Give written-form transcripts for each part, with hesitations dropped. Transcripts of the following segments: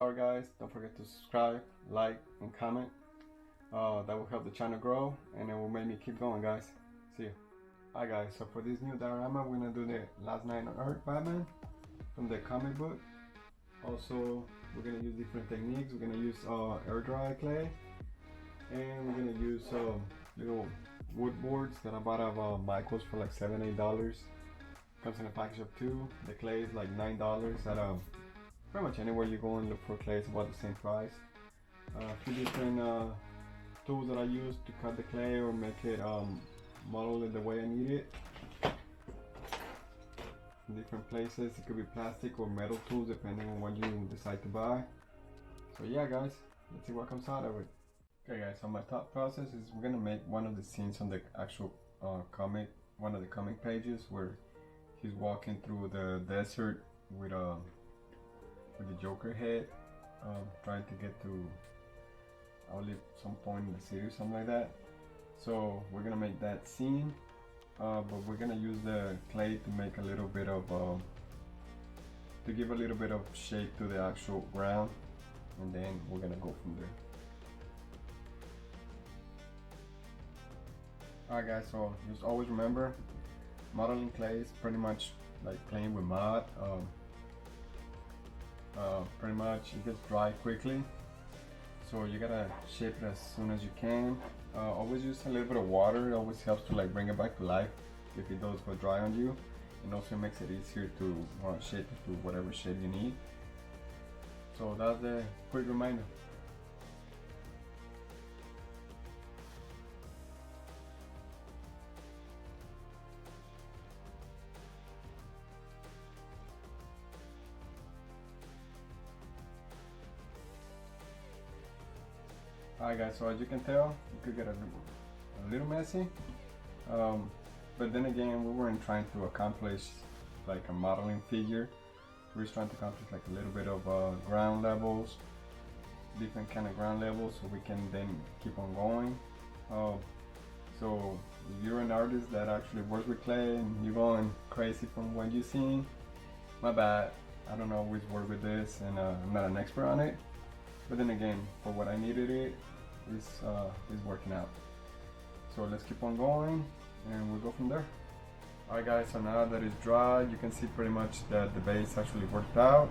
Alright guys, don't forget to subscribe, like, and comment. That will help the channel grow and it will make me keep going, guys. See you. Alright guys, so for this new diorama, we're gonna do the Last Night on Earth Batman from the comic book. Also, we're gonna use different techniques. We're gonna use air dry clay, and we're gonna use little wood boards that I bought at Michael's for like $7-8. Comes in a package of 2. The clay is like $9 at pretty much anywhere you go and look for clay, it's about the same price. A few different tools that I use to cut the clay or make it model it the way I need it. In different places, it could be plastic or metal tools depending on what you decide to buy. So yeah guys, let's see what comes out of it. Okay guys, so my thought process is we're gonna make one of the scenes on the actual comic, one of the comic pages where he's walking through the desert with the Joker head, trying to get to, I believe, some point in the city or something like that. So we're gonna make that scene, but we're gonna use the clay to make a little bit of, to give a little bit of shape to the actual ground, and then we're gonna go from there. Alright guys, so just always remember, modeling clay is pretty much like playing with mud. Pretty much it gets dry quickly, so you gotta shape it as soon as you can. Always use a little bit of water. It always helps to like bring it back to life if it does go dry on you, and also makes it easier to shape it to whatever shape you need. So that's the quick reminder. Alright guys, so as you can tell, it could get a little messy, but then again, we weren't trying to accomplish like a modeling figure. We're just trying to accomplish like a little bit of ground levels, different kind of ground levels, so we can then keep on going. So if you're an artist that actually works with clay and you're going crazy from what you've seen, my bad. I don't always work with this, and I'm not an expert on it. But then again, for what I needed it, is working out. So let's keep on going and we'll go from there. Alright guys, so now that it's dry, you can see pretty much that the base actually worked out.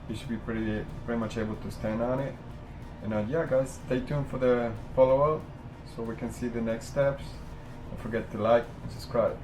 You should be pretty much able to stand on it. And yeah guys, stay tuned for the follow-up so we can see the next steps. Don't forget to like and subscribe.